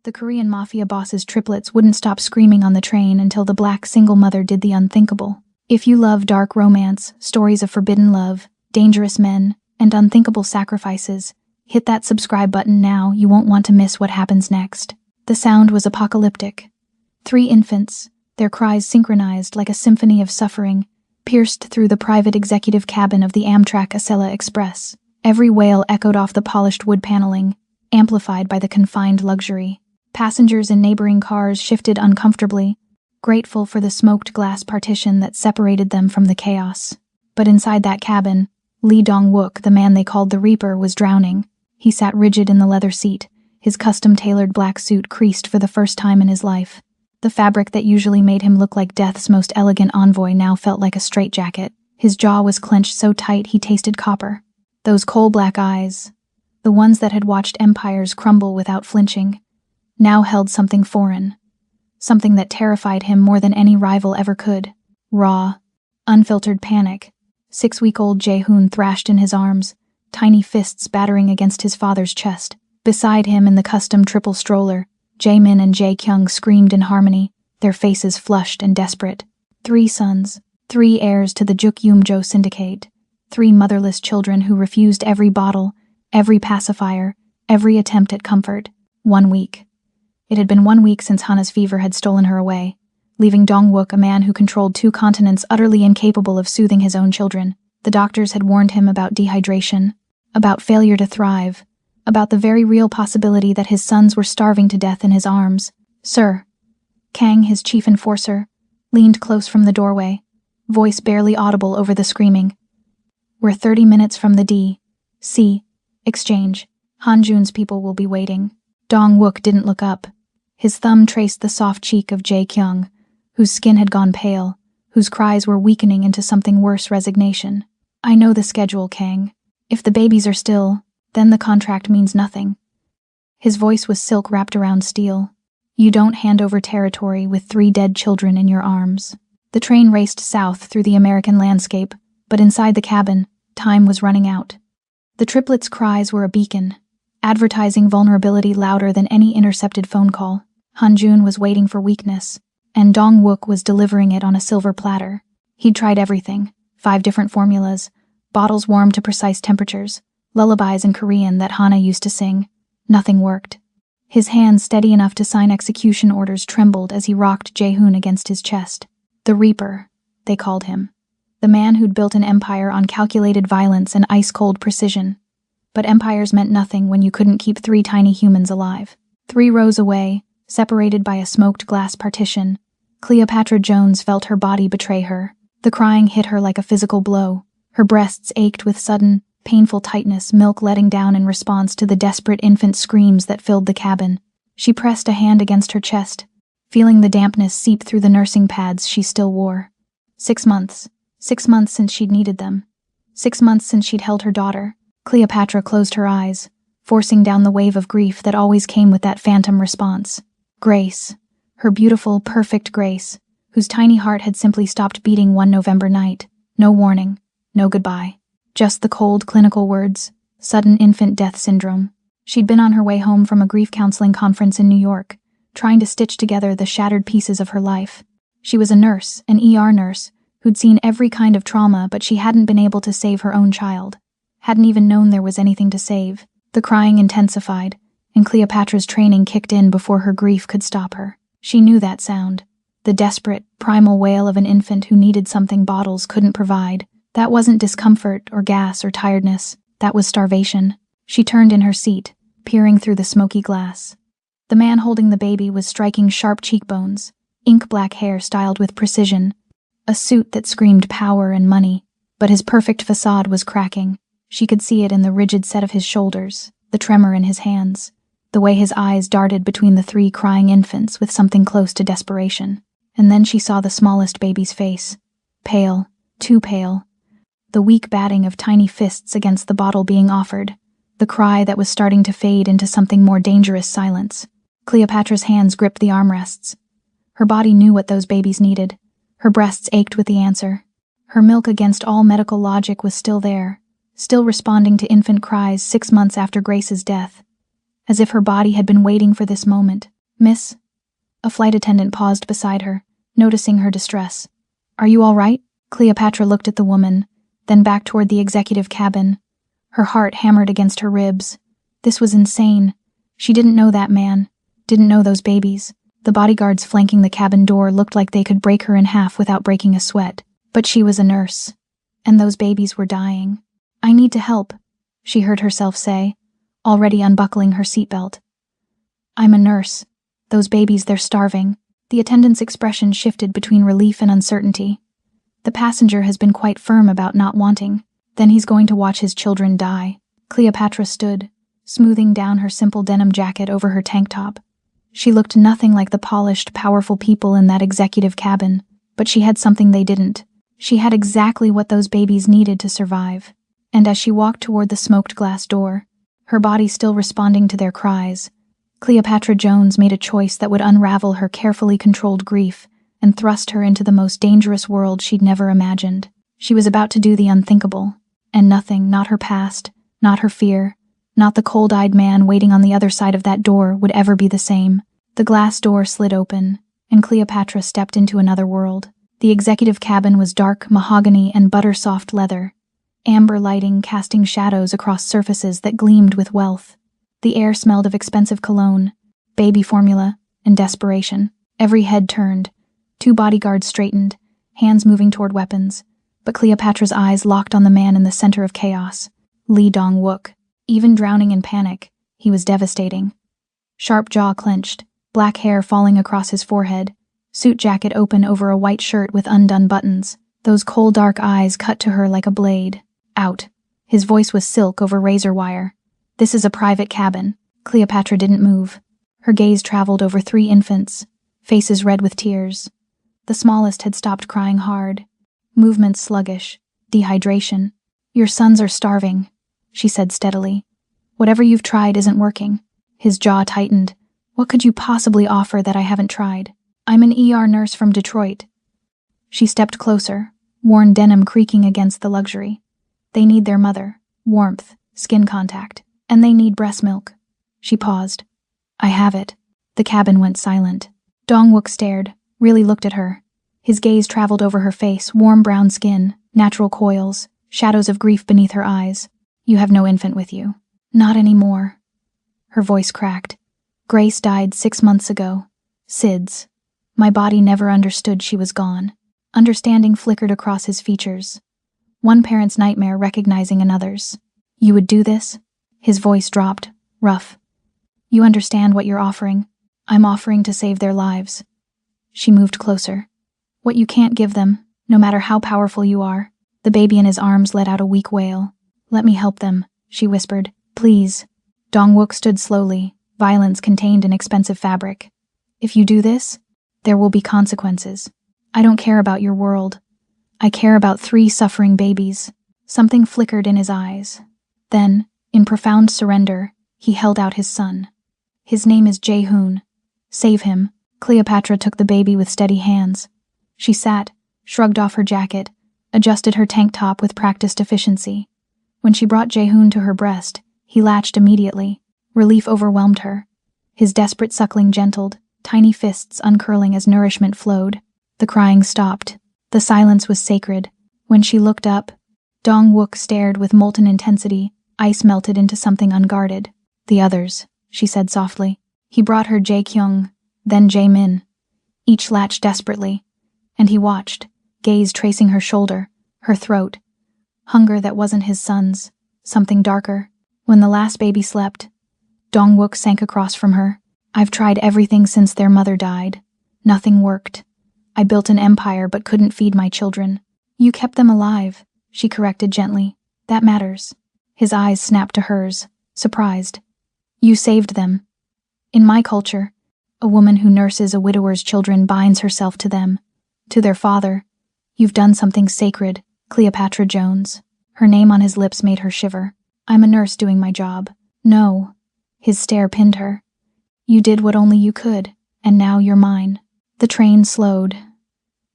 The Korean Mafia boss's triplets wouldn't stop screaming on the train until the black single mother did the unthinkable. If you love dark romance, stories of forbidden love, dangerous men, and unthinkable sacrifices, hit that subscribe button now. You won't want to miss what happens next. The sound was apocalyptic. 3 infants, their cries synchronized like a symphony of suffering, pierced through the private executive cabin of the Amtrak Acela Express. Every wail echoed off the polished wood paneling, amplified by the confined luxury. Passengers in neighboring cars shifted uncomfortably, grateful for the smoked glass partition that separated them from the chaos. But inside that cabin, Lee Dong-wook, the man they called the Reaper, was drowning. He sat rigid in the leather seat, his custom-tailored black suit creased for the first time in his life. The fabric that usually made him look like death's most elegant envoy now felt like a straitjacket. His jaw was clenched so tight he tasted copper. Those coal-black eyes, the ones that had watched empires crumble without flinching, now held something foreign, something that terrified him more than any rival ever could. Raw, unfiltered panic. 6-week-old Jae-hoon thrashed in his arms, tiny fists battering against his father's chest. Beside him in the custom triple stroller, Jae-min and Jae-kyung screamed in harmony, their faces flushed and desperate. 3 sons, 3 heirs to the Juk-Yum-jo syndicate, 3 motherless children who refused every bottle, every pacifier, every attempt at comfort. 1 week. It had been 1 week since Hana's fever had stolen her away, leaving Dong-wook, a man who controlled 2 continents, utterly incapable of soothing his own children. The doctors had warned him about dehydration, about failure to thrive, about the very real possibility that his sons were starving to death in his arms. Sir. Kang, his chief enforcer, leaned close from the doorway, voice barely audible over the screaming. We're 30 minutes from the D.C. exchange. Hanjun's people will be waiting. Dong-wook didn't look up. His thumb traced the soft cheek of Jae-kyung, whose skin had gone pale, whose cries were weakening into something worse: resignation. I know the schedule, Kang. If the babies are still, then the contract means nothing. His voice was silk wrapped around steel. You don't hand over territory with 3 dead children in your arms. The train raced south through the American landscape, but inside the cabin, time was running out. The triplets' cries were a beacon, advertising vulnerability louder than any intercepted phone call. Hanjun was waiting for weakness, and Dong-wook was delivering it on a silver platter. He'd tried everything: 5 different formulas, bottles warmed to precise temperatures, lullabies in Korean that Hana used to sing. Nothing worked. His hands, steady enough to sign execution orders, trembled as he rocked Jae-hoon against his chest. The Reaper, they called him. The man who'd built an empire on calculated violence and ice-cold precision. But empires meant nothing when you couldn't keep 3 tiny humans alive. 3 rows away, separated by a smoked glass partition, Cleopatra Jones felt her body betray her. The crying hit her like a physical blow. Her breasts ached with sudden, painful tightness, milk letting down in response to the desperate infant screams that filled the cabin. She pressed a hand against her chest, feeling the dampness seep through the nursing pads she still wore. 6 months. 6 months since she'd needed them. 6 months since she'd held her daughter. Cleopatra closed her eyes, forcing down the wave of grief that always came with that phantom response. Grace, her beautiful, perfect Grace, whose tiny heart had simply stopped beating one November night. No warning, no goodbye. Just the cold, clinical words: sudden infant death syndrome. She'd been on her way home from a grief counseling conference in New York, trying to stitch together the shattered pieces of her life. She was a nurse, an ER nurse, who'd seen every kind of trauma, but she hadn't been able to save her own child. Hadn't even known there was anything to save. The crying intensified, and Cleopatra's training kicked in before her grief could stop her. She knew that sound. The desperate, primal wail of an infant who needed something bottles couldn't provide. That wasn't discomfort or gas or tiredness. That was starvation. She turned in her seat, peering through the smoky glass. The man holding the baby was striking sharp cheekbones, ink-black hair styled with precision, a suit that screamed power and money, but his perfect facade was cracking. She could see it in the rigid set of his shoulders, the tremor in his hands, the way his eyes darted between the 3 crying infants with something close to desperation. And then she saw the smallest baby's face. Pale, too pale. The weak batting of tiny fists against the bottle being offered. The cry that was starting to fade into something more dangerous: silence. Cleopatra's hands gripped the armrests. Her body knew what those babies needed. Her breasts ached with the answer. Her milk, against all medical logic, was still there, still responding to infant cries 6 months after Grace's death, as if her body had been waiting for this moment. Miss? A flight attendant paused beside her, noticing her distress. Are you all right? Cleopatra looked at the woman, then back toward the executive cabin. Her heart hammered against her ribs. This was insane. She didn't know that man, didn't know those babies. The bodyguards flanking the cabin door looked like they could break her in half without breaking a sweat. But she was a nurse, and those babies were dying. I need to help, she heard herself say, already unbuckling her seatbelt. I'm a nurse. Those babies, they're starving. The attendant's expression shifted between relief and uncertainty. The passenger has been quite firm about not wanting. Then he's going to watch his children die. Cleopatra stood, smoothing down her simple denim jacket over her tank top. She looked nothing like the polished, powerful people in that executive cabin, but she had something they didn't. She had exactly what those babies needed to survive. And as she walked toward the smoked glass door, her body still responding to their cries, Cleopatra Jones made a choice that would unravel her carefully controlled grief and thrust her into the most dangerous world she'd never imagined. She was about to do the unthinkable, and nothing, not her past, not her fear, not the cold-eyed man waiting on the other side of that door would ever be the same. The glass door slid open, and Cleopatra stepped into another world. The executive cabin was dark mahogany and butter-soft leather, amber lighting casting shadows across surfaces that gleamed with wealth. The air smelled of expensive cologne, baby formula, and desperation. Every head turned. 2 bodyguards straightened, hands moving toward weapons, but Cleopatra's eyes locked on the man in the center of chaos, Lee Dong-wook. Even drowning in panic, he was devastating. Sharp jaw clenched, black hair falling across his forehead, suit jacket open over a white shirt with undone buttons. Those coal dark eyes cut to her like a blade. Out. His voice was silk over razor wire. This is a private cabin. Cleopatra didn't move. Her gaze traveled over 3 infants, faces red with tears. The smallest had stopped crying hard. Movements sluggish. Dehydration. Your sons are starving, she said steadily. Whatever you've tried isn't working. His jaw tightened. What could you possibly offer that I haven't tried? I'm an ER nurse from Detroit. She stepped closer, worn denim creaking against the luxury. They need their mother, warmth, skin contact, and they need breast milk. She paused. I have it. The cabin went silent. Dong-wook stared, really looked at her. His gaze traveled over her face, warm brown skin, natural coils, shadows of grief beneath her eyes. You have no infant with you. Not anymore. Her voice cracked. Grace died 6 months ago. SIDS. My body never understood she was gone. Understanding flickered across his features. One parent's nightmare recognizing another's. You would do this? His voice dropped, rough. You understand what you're offering. I'm offering to save their lives. She moved closer. What you can't give them, no matter how powerful you are. The baby in his arms let out a weak wail. Let me help them, she whispered. Please. Dong-wook stood slowly, violence contained in expensive fabric. If you do this, there will be consequences. I don't care about your world. I care about 3 suffering babies. Something flickered in his eyes. Then, in profound surrender, he held out his son. His name is Jae-hoon. Save him. Cleopatra took the baby with steady hands. She sat, shrugged off her jacket, adjusted her tank top with practiced efficiency. When she brought Jae-hoon to her breast, he latched immediately. Relief overwhelmed her. His desperate suckling gentled, tiny fists uncurling as nourishment flowed. The crying stopped. The silence was sacred. When she looked up, Dong-wook stared with molten intensity. Ice melted into something unguarded. The others, she said softly. He brought her Jae-kyung, then Jae-min. Each latched desperately, and he watched, gaze tracing her shoulder, her throat. Hunger that wasn't his son's, something darker. When the last baby slept, Dong-wook sank across from her. I've tried everything since their mother died. Nothing worked. I built an empire but couldn't feed my children. You kept them alive, she corrected gently. That matters. His eyes snapped to hers, surprised. You saved them. In my culture, a woman who nurses a widower's children binds herself to them, to their father. You've done something sacred, Cleopatra Jones. Her name on his lips made her shiver. I'm a nurse doing my job. No. His stare pinned her. You did what only you could, and now you're mine. The train slowed.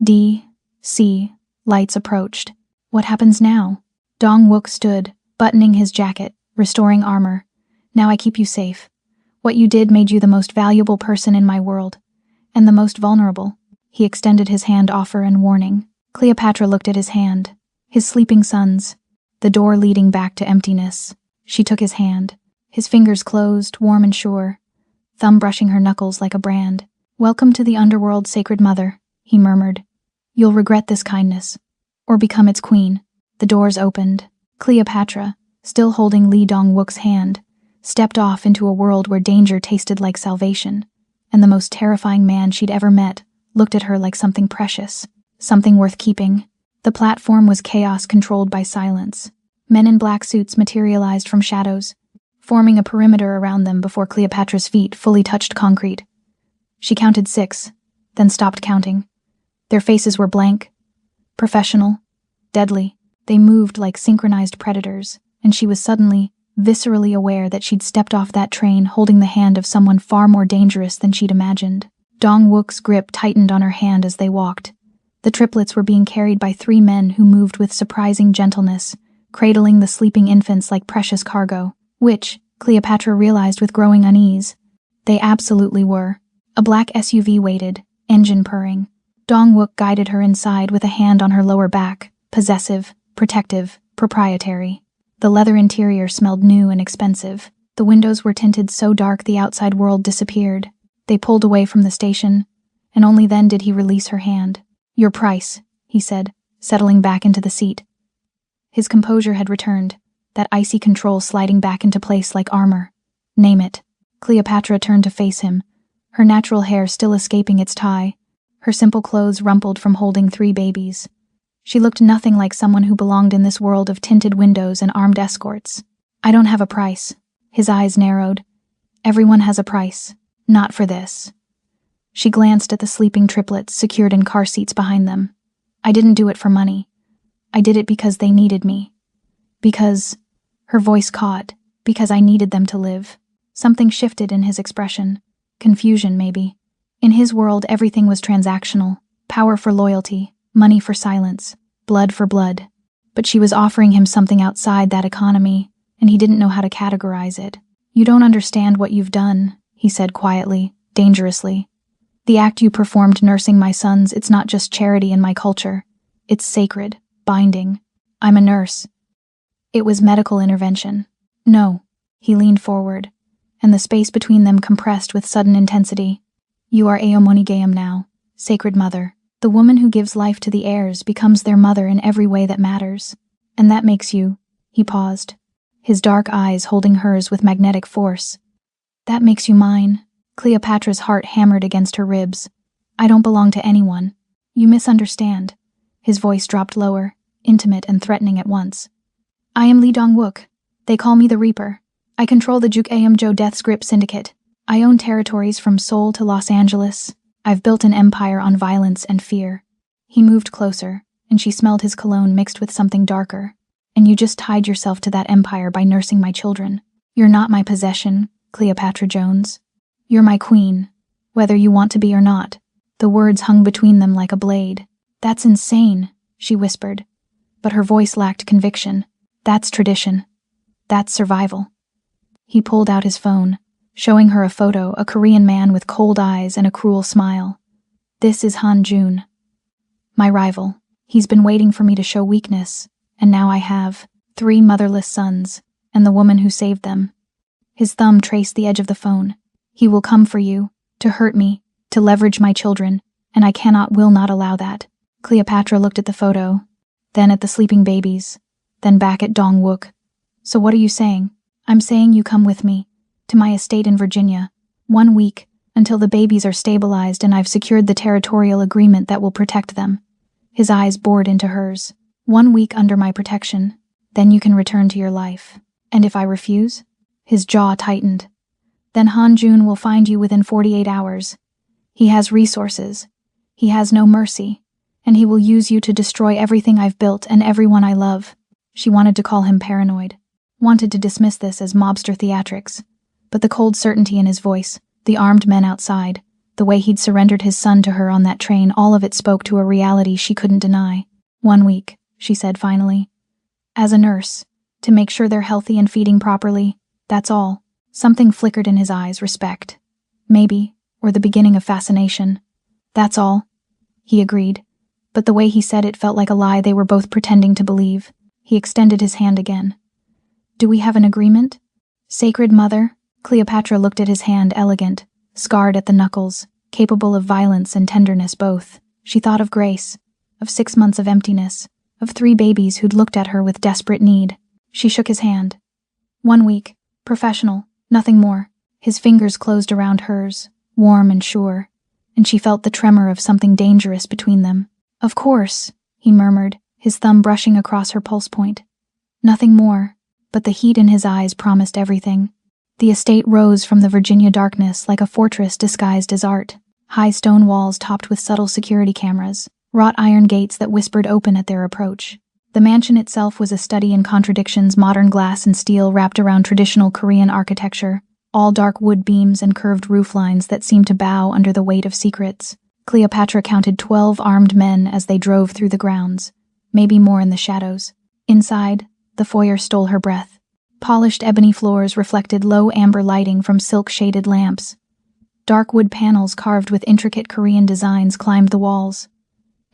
D.C. Lights approached. What happens now? Dong-wook stood, buttoning his jacket, restoring armor. Now I keep you safe. What you did made you the most valuable person in my world. And the most vulnerable. He extended his hand, offer and warning. Cleopatra looked at his hand. His sleeping sons. The door leading back to emptiness. She took his hand. His fingers closed, warm and sure. Thumb brushing her knuckles like a brand. "Welcome to the underworld, sacred mother," he murmured. "You'll regret this kindness. Or become its queen." The doors opened. Cleopatra, still holding Lee Dong-wook's hand, stepped off into a world where danger tasted like salvation, and the most terrifying man she'd ever met looked at her like something precious, something worth keeping. The platform was chaos controlled by silence. Men in black suits materialized from shadows, forming a perimeter around them before Cleopatra's feet fully touched concrete. She counted 6, then stopped counting. Their faces were blank, professional, deadly. They moved like synchronized predators, and she was suddenly, viscerally aware that she'd stepped off that train holding the hand of someone far more dangerous than she'd imagined. Dong-wook's grip tightened on her hand as they walked. The triplets were being carried by 3 men who moved with surprising gentleness, cradling the sleeping infants like precious cargo, which, Cleopatra realized with growing unease, they absolutely were. A black SUV waited, engine purring. Dong-wook guided her inside with a hand on her lower back, possessive, protective, proprietary. The leather interior smelled new and expensive. The windows were tinted so dark the outside world disappeared. They pulled away from the station, and only then did he release her hand. "Your price," he said, settling back into the seat. His composure had returned, that icy control sliding back into place like armor. "Name it." Cleopatra turned to face him, her natural hair still escaping its tie, her simple clothes rumpled from holding 3 babies. She looked nothing like someone who belonged in this world of tinted windows and armed escorts. "I don't have a price." His eyes narrowed. "Everyone has a price. Not for this." She glanced at the sleeping triplets secured in car seats behind them. "I didn't do it for money. I did it because they needed me. Because," her voice caught, "because I needed them to live." Something shifted in his expression. Confusion, maybe. In his world, everything was transactional. Power for loyalty, money for silence, blood for blood. But she was offering him something outside that economy, and he didn't know how to categorize it. "You don't understand what you've done," he said quietly, dangerously. "The act you performed nursing my sons, it's not just charity in my culture. It's sacred, binding. I'm a nurse. It was medical intervention." "No." He leaned forward, and the space between them compressed with sudden intensity. "You are Aomonigeum now, sacred mother. The woman who gives life to the heirs becomes their mother in every way that matters. And that makes you," he paused, his dark eyes holding hers with magnetic force. "That makes you mine." Cleopatra's heart hammered against her ribs. "I don't belong to anyone. You misunderstand." His voice dropped lower, intimate and threatening at once. "I am Lee Dong-wook. They call me the Reaper. I control the Juk Aum-jo Death Script Syndicate. I own territories from Seoul to Los Angeles. I've built an empire on violence and fear." He moved closer, and she smelled his cologne mixed with something darker. "And you just tied yourself to that empire by nursing my children. You're not my possession, Cleopatra Jones. You're my queen, whether you want to be or not." The words hung between them like a blade. "That's insane," she whispered, but her voice lacked conviction. "That's tradition. That's survival." He pulled out his phone, showing her a photo, a Korean man with cold eyes and a cruel smile. "This is Han Jun, my rival. He's been waiting for me to show weakness, and now I have 3 motherless sons, and the woman who saved them." His thumb traced the edge of the phone. "He will come for you, to hurt me, to leverage my children, and I will not allow that." Cleopatra looked at the photo, then at the sleeping babies, then back at Dong-wook. "So what are you saying?" "I'm saying you come with me, to my estate in Virginia, 1 week, until the babies are stabilized and I've secured the territorial agreement that will protect them." His eyes bored into hers. 1 week under my protection, then you can return to your life. And if I refuse?" His jaw tightened. "Then Han Jun will find you within 48 hours. He has resources. He has no mercy. And he will use you to destroy everything I've built and everyone I love." She wanted to call him paranoid, wanted to dismiss this as mobster theatrics, but the cold certainty in his voice, the armed men outside, the way he'd surrendered his son to her on that train, all of it spoke to a reality she couldn't deny. 1 week, she said finally. "As a nurse, to make sure they're healthy and feeding properly, that's all." Something flickered in his eyes, respect. Maybe, or the beginning of fascination. That's all, he agreed. But the way he said it felt like a lie they were both pretending to believe. He extended his hand again. Do we have an agreement? Sacred Mother? Cleopatra looked at his hand, elegant, scarred at the knuckles, capable of violence and tenderness both. She thought of Grace, of 6 months of emptiness, of 3 babies who'd looked at her with desperate need. She shook his hand. 1 week, professional, nothing more. His fingers closed around hers, warm and sure, and she felt the tremor of something dangerous between them. Of course, he murmured, his thumb brushing across her pulse point. Nothing more, but the heat in his eyes promised everything. The estate rose from the Virginia darkness like a fortress disguised as art. High stone walls topped with subtle security cameras, wrought iron gates that whispered open at their approach. The mansion itself was a study in contradictions, modern glass and steel wrapped around traditional Korean architecture, all dark wood beams and curved roof lines that seemed to bow under the weight of secrets. Cleopatra counted 12 armed men as they drove through the grounds, maybe more in the shadows. Inside, the foyer stole her breath. Polished ebony floors reflected low amber lighting from silk-shaded lamps. Dark wood panels carved with intricate Korean designs climbed the walls.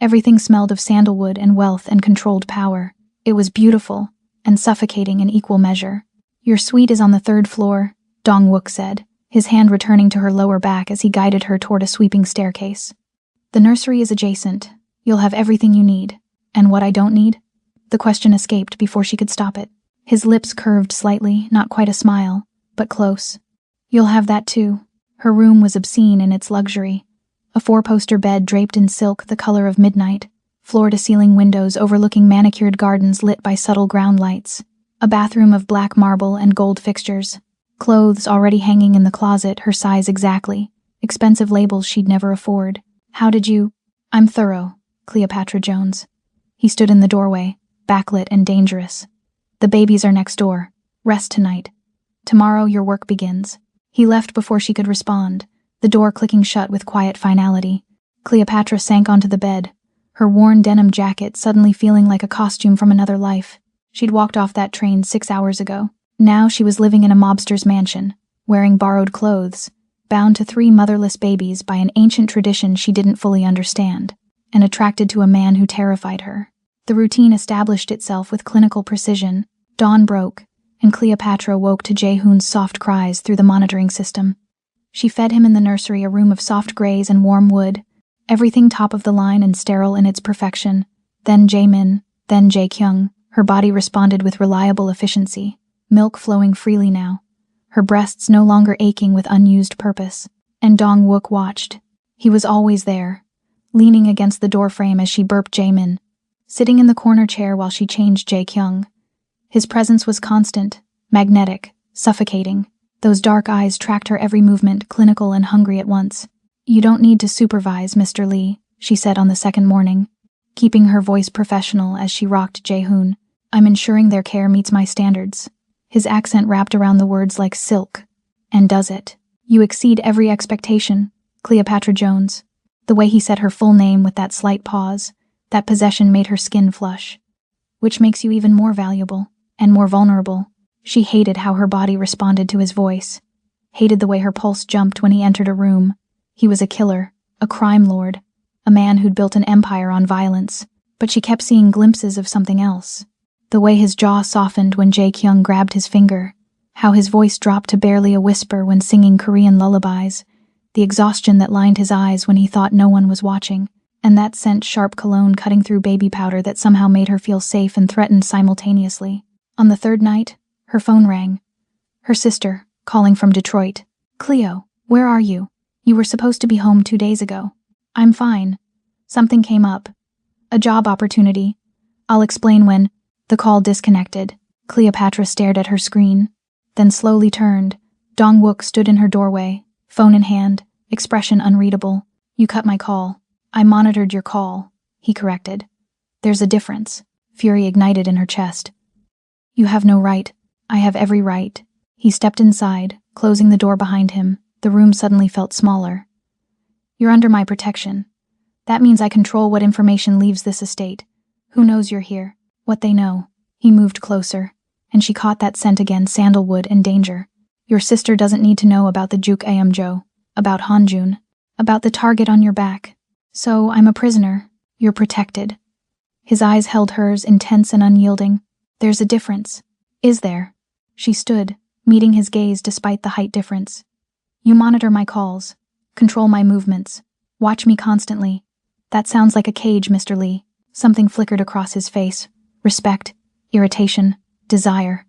Everything smelled of sandalwood and wealth and controlled power. It was beautiful and suffocating in equal measure. Your suite is on the 3rd floor, Dong-wook said, his hand returning to her lower back as he guided her toward a sweeping staircase. The nursery is adjacent. You'll have everything you need. And what I don't need? The question escaped before she could stop it. His lips curved slightly, not quite a smile, but close. You'll have that too. Her room was obscene in its luxury. A 4-poster bed draped in silk the color of midnight, floor-to-ceiling windows overlooking manicured gardens lit by subtle ground lights, a bathroom of black marble and gold fixtures, clothes already hanging in the closet, her size exactly, expensive labels she'd never afford. How did you? I'm thorough, Cleopatra Jones. He stood in the doorway, backlit and dangerous. The babies are next door. Rest tonight. Tomorrow your work begins. He left before she could respond, the door clicking shut with quiet finality. Cleopatra sank onto the bed, her worn denim jacket suddenly feeling like a costume from another life. She'd walked off that train 6 hours ago. Now she was living in a mobster's mansion, wearing borrowed clothes, bound to 3 motherless babies by an ancient tradition she didn't fully understand, and attracted to a man who terrified her. The routine established itself with clinical precision. Dawn broke, and Cleopatra woke to Jae-hoon's soft cries through the monitoring system. She fed him in the nursery, a room of soft grays and warm wood, everything top of the line and sterile in its perfection. Then Jae-min, then Jae-kyung. Her body responded with reliable efficiency, milk flowing freely now, her breasts no longer aching with unused purpose. And Dong-wook watched. He was always there, leaning against the doorframe as she burped Jae-min, sitting in the corner chair while she changed Jae-kyung. His presence was constant, magnetic, suffocating. Those dark eyes tracked her every movement, clinical and hungry at once. You don't need to supervise, Mr. Lee, she said on the second morning, keeping her voice professional as she rocked Jae-hoon. I'm ensuring their care meets my standards. His accent wrapped around the words like silk. And does it? You exceed every expectation, Cleopatra Jones. The way he said her full name with that slight pause, that possession made her skin flush. Which makes you even more valuable. And more vulnerable. She hated how her body responded to his voice. Hated the way her pulse jumped when he entered a room. He was a killer, a crime lord, a man who'd built an empire on violence. But she kept seeing glimpses of something else. The way his jaw softened when Jae-kyung grabbed his finger. How his voice dropped to barely a whisper when singing Korean lullabies. The exhaustion that lined his eyes when he thought no one was watching. And that scent sharp cologne cutting through baby powder that somehow made her feel safe and threatened simultaneously. On the 3rd night, her phone rang. Her sister, calling from Detroit. Cleo, where are you? You were supposed to be home 2 days ago. I'm fine. Something came up. A job opportunity. I'll explain when. The call disconnected. Cleopatra stared at her screen, then slowly turned. Dong-wook stood in her doorway, phone in hand, expression unreadable. You cut my call. I monitored your call, he corrected. There's a difference. Fury ignited in her chest. You have no right. I have every right. He stepped inside, closing the door behind him. The room suddenly felt smaller. You're under my protection. That means I control what information leaves this estate. Who knows you're here? What they know. He moved closer, and she caught that scent again, sandalwood and danger. Your sister doesn't need to know about the Juk Aumjo, about Hanjun, about the target on your back. So, I'm a prisoner. You're protected." His eyes held hers, intense and unyielding. "There's a difference." "Is there?" She stood, meeting his gaze despite the height difference. "You monitor my calls, control my movements, watch me constantly. That sounds like a cage, Mr. Lee." Something flickered across his face. Respect, irritation, desire.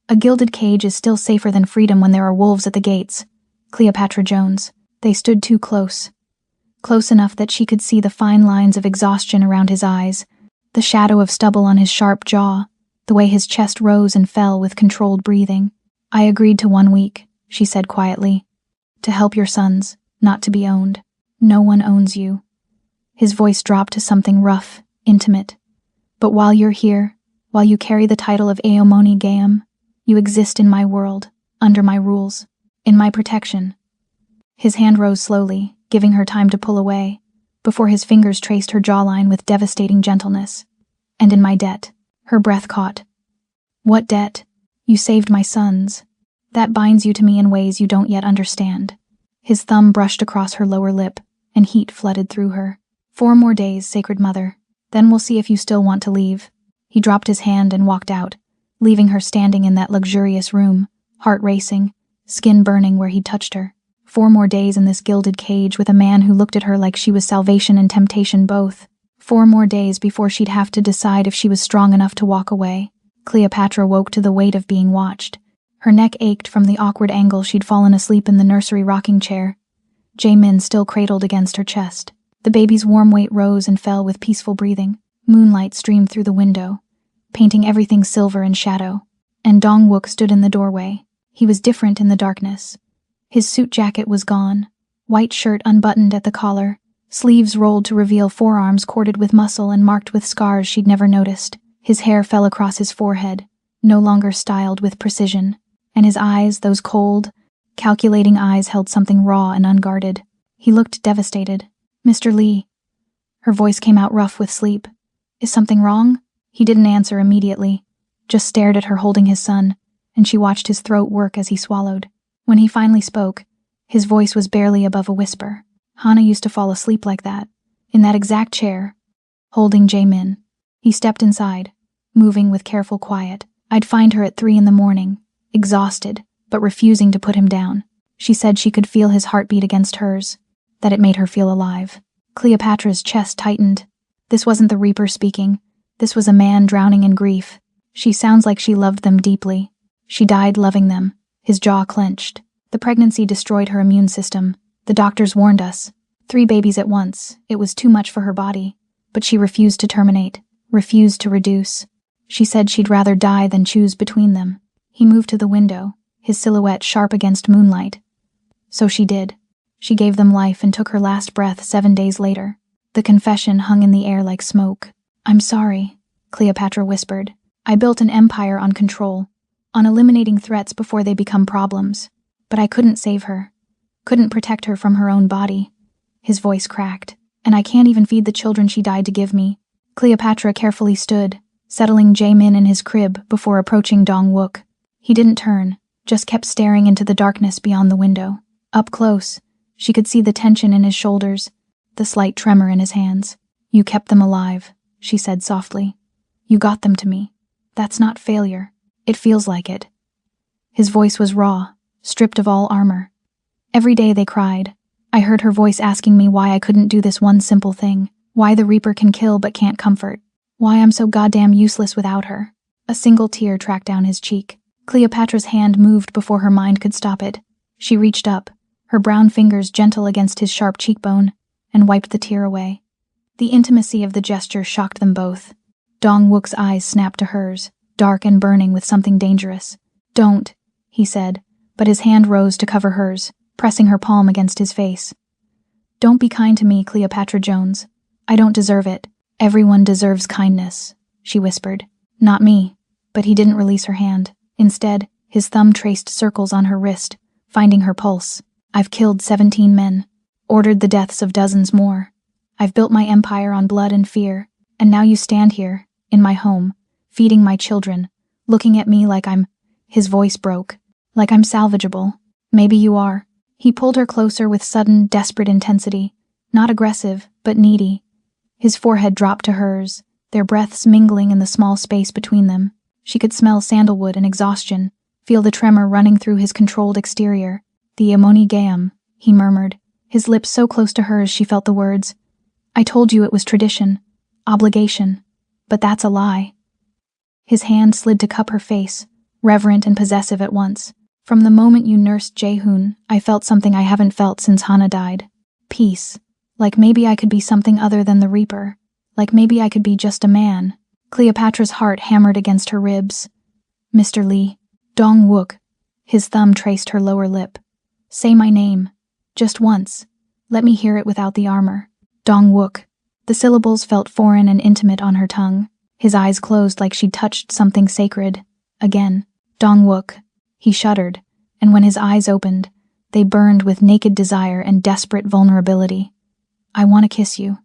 "A gilded cage is still safer than freedom when there are wolves at the gates." Cleopatra Jones. They stood too close. Close enough that she could see the fine lines of exhaustion around his eyes, the shadow of stubble on his sharp jaw, the way his chest rose and fell with controlled breathing. "I agreed to 1 week," she said quietly. "To help your sons, not to be owned. No one owns you." His voice dropped to something rough, intimate. "But while you're here, while you carry the title of Aomoni Gaem, you exist in my world, under my rules, in my protection." His hand rose slowly, giving her time to pull away, before his fingers traced her jawline with devastating gentleness. "And in my debt." Her breath caught. "What debt?" "You saved my sons. That binds you to me in ways you don't yet understand." His thumb brushed across her lower lip, and heat flooded through her. 4 more days, Sacred Mother. Then we'll see if you still want to leave." He dropped his hand and walked out, leaving her standing in that luxurious room, heart racing, skin burning where he'd touched her. 4 more days in this gilded cage with a man who looked at her like she was salvation and temptation both. 4 more days before she'd have to decide if she was strong enough to walk away. Cleopatra woke to the weight of being watched. Her neck ached from the awkward angle she'd fallen asleep in the nursery rocking chair. Jaemin still cradled against her chest. The baby's warm weight rose and fell with peaceful breathing. Moonlight streamed through the window, painting everything silver and shadow. And Dong-wook stood in the doorway. He was different in the darkness. His suit jacket was gone, white shirt unbuttoned at the collar, sleeves rolled to reveal forearms corded with muscle and marked with scars she'd never noticed. His hair fell across his forehead, no longer styled with precision, and his eyes, those cold, calculating eyes, held something raw and unguarded. He looked devastated. "Mr. Lee." Her voice came out rough with sleep. "Is something wrong?" He didn't answer immediately, just stared at her holding his son, and she watched his throat work as he swallowed. When he finally spoke, his voice was barely above a whisper. "Hana used to fall asleep like that, in that exact chair, holding Jaemin." He stepped inside, moving with careful quiet. "I'd find her at 3 in the morning, exhausted, but refusing to put him down." She said she could feel his heartbeat against hers, that it made her feel alive. Cleopatra's chest tightened. This wasn't the Reaper speaking. This was a man drowning in grief. She sounds like she loved them deeply. She died loving them. His jaw clenched. "The pregnancy destroyed her immune system. The doctors warned us. 3 babies at once. It was too much for her body. But she refused to terminate, refused to reduce. She said she'd rather die than choose between them." He moved to the window, his silhouette sharp against moonlight. "So she did. She gave them life and took her last breath 7 days later." The confession hung in the air like smoke. "I'm sorry," Cleopatra whispered. "I built an empire on control, on eliminating threats before they become problems. But I couldn't save her, couldn't protect her from her own body." His voice cracked. "And I can't even feed the children she died to give me." Cleopatra carefully stood, settling Jaemin in his crib before approaching Dong-wook. He didn't turn, just kept staring into the darkness beyond the window. Up close, she could see the tension in his shoulders, the slight tremor in his hands. "You kept them alive," she said softly. "You got them to me. That's not failure. It feels like it." His voice was raw, stripped of all armor. "Every day they cried. I heard her voice asking me why I couldn't do this one simple thing, why the Reaper can kill but can't comfort, why I'm so goddamn useless without her." A single tear tracked down his cheek. Cleopatra's hand moved before her mind could stop it. She reached up, her brown fingers gentle against his sharp cheekbone, and wiped the tear away. The intimacy of the gesture shocked them both. Dong-wook's eyes snapped to hers, dark and burning with something dangerous. "Don't," he said, but his hand rose to cover hers, pressing her palm against his face. "Don't be kind to me, Cleopatra Jones. I don't deserve it." "Everyone deserves kindness," she whispered. "Not me." But he didn't release her hand. Instead, his thumb traced circles on her wrist, finding her pulse. "I've killed 17 men, ordered the deaths of dozens more. I've built my empire on blood and fear, and now you stand here, in my home, feeding my children, looking at me like I'm—" His voice broke. Like I'm salvageable. Maybe you are. He pulled her closer with sudden, desperate intensity. Not aggressive, but needy. His forehead dropped to hers, their breaths mingling in the small space between them. She could smell sandalwood and exhaustion, feel the tremor running through his controlled exterior. The Ammoni Geum, he murmured, his lips so close to hers she felt the words. I told you it was tradition, obligation, but that's a lie. His hand slid to cup her face, reverent and possessive at once. From the moment you nursed Jaehoon, I felt something I haven't felt since Hana died. Peace. Like maybe I could be something other than the Reaper. Like maybe I could be just a man. Cleopatra's heart hammered against her ribs. Mr. Lee. Dong-wook. His thumb traced her lower lip. Say my name. Just once. Let me hear it without the armor. Dong-wook. The syllables felt foreign and intimate on her tongue. His eyes closed like she'd touched something sacred. Again. Dong-wook. He shuddered, and when his eyes opened, they burned with naked desire and desperate vulnerability. I want to kiss you.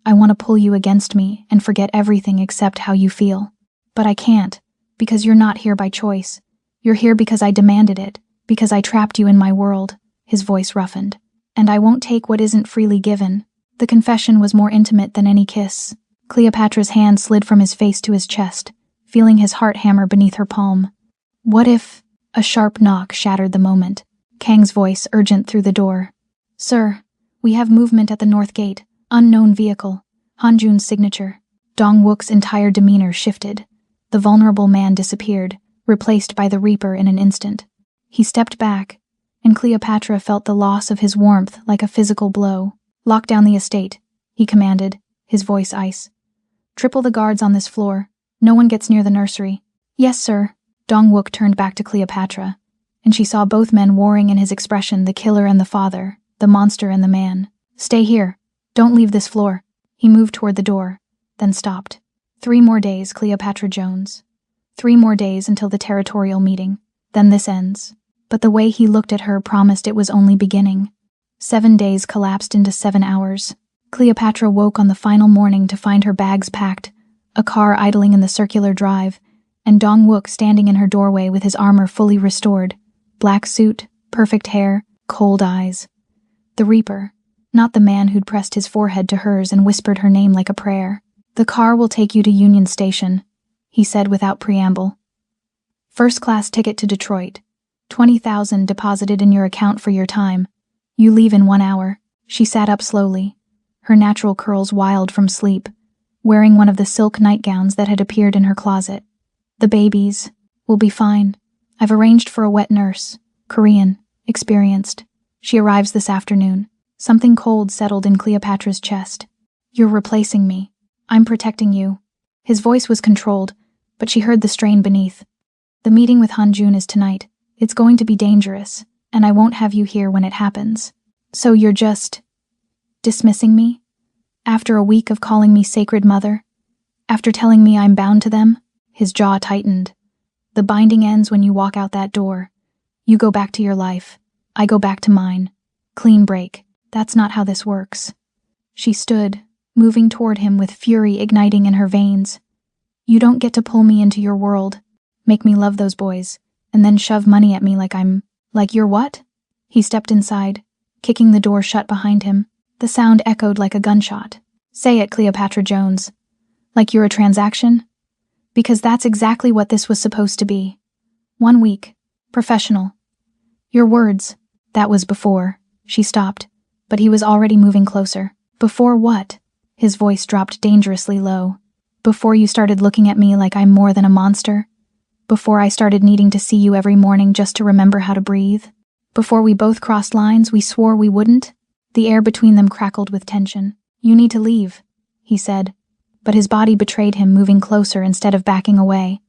I want to pull you against me and forget everything except how you feel. But I can't, because you're not here by choice. You're here because I demanded it, because I trapped you in my world, his voice roughened. And I won't take what isn't freely given. The confession was more intimate than any kiss. Cleopatra's hand slid from his face to his chest, feeling his heart hammer beneath her palm. What if... A sharp knock shattered the moment. Kang's voice urgent through the door. Sir, we have movement at the north gate. Unknown vehicle. Hanjun's signature. Dong-wook's entire demeanor shifted. The vulnerable man disappeared, replaced by the Reaper in an instant. He stepped back, and Cleopatra felt the loss of his warmth like a physical blow. Lock down the estate, he commanded, his voice ice. Triple the guards on this floor. No one gets near the nursery. Yes, sir. Dong-wook turned back to Cleopatra, and she saw both men warring in his expression, the killer and the father, the monster and the man. Stay here. Don't leave this floor. He moved toward the door, then stopped. 3 more days, Cleopatra Jones. 3 more days until the territorial meeting. Then this ends. But the way he looked at her promised it was only beginning. 7 days collapsed into 7 hours. Cleopatra woke on the final morning to find her bags packed, a car idling in the circular drive, and Dong-wook standing in her doorway with his armor fully restored. Black suit, perfect hair, cold eyes. The Reaper, not the man who'd pressed his forehead to hers and whispered her name like a prayer. The car will take you to Union Station, he said without preamble. First-class ticket to Detroit. 20,000 deposited in your account for your time. You leave in 1 hour. She sat up slowly, her natural curls wild from sleep, wearing one of the silk nightgowns that had appeared in her closet. The babies will be fine. I've arranged for a wet nurse, Korean, experienced. She arrives this afternoon. Something cold settled in Cleopatra's chest. You're replacing me. I'm protecting you. His voice was controlled, but she heard the strain beneath. The meeting with Hanjun is tonight. It's going to be dangerous, and I won't have you here when it happens. So you're just... dismissing me? After a week of calling me Sacred Mother? After telling me I'm bound to them? His jaw tightened. The binding ends when you walk out that door. You go back to your life. I go back to mine. Clean break. That's not how this works. She stood, moving toward him with fury igniting in her veins. You don't get to pull me into your world, make me love those boys, and then shove money at me like you're what? He stepped inside, kicking the door shut behind him. The sound echoed like a gunshot. Say it, Cleopatra Jones. Like you're a transaction? Because that's exactly what this was supposed to be. 1 week. Professional. Your words. That was before. She stopped, but he was already moving closer. Before what? His voice dropped dangerously low. Before you started looking at me like I'm more than a monster? Before I started needing to see you every morning just to remember how to breathe? Before we both crossed lines we swore we wouldn't? The air between them crackled with tension. You need to leave, he said. But his body betrayed him, moving closer instead of backing away.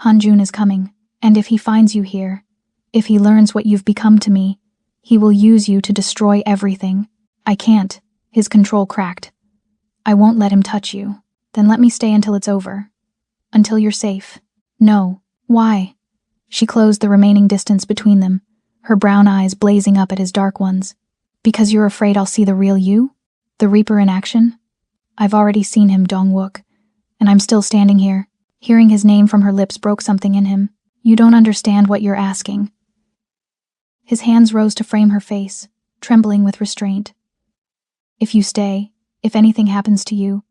Hanjun is coming, and if he finds you here, if he learns what you've become to me, he will use you to destroy everything. I can't. His control cracked. I won't let him touch you. Then let me stay until it's over. Until you're safe. No. Why? She closed the remaining distance between them, her brown eyes blazing up at his dark ones. Because you're afraid I'll see the real you? The Reaper in action? I've already seen him, Dong-wook, and I'm still standing here. Hearing his name from her lips broke something in him. You don't understand what you're asking. His hands rose to frame her face, trembling with restraint. If you stay, if anything happens to you,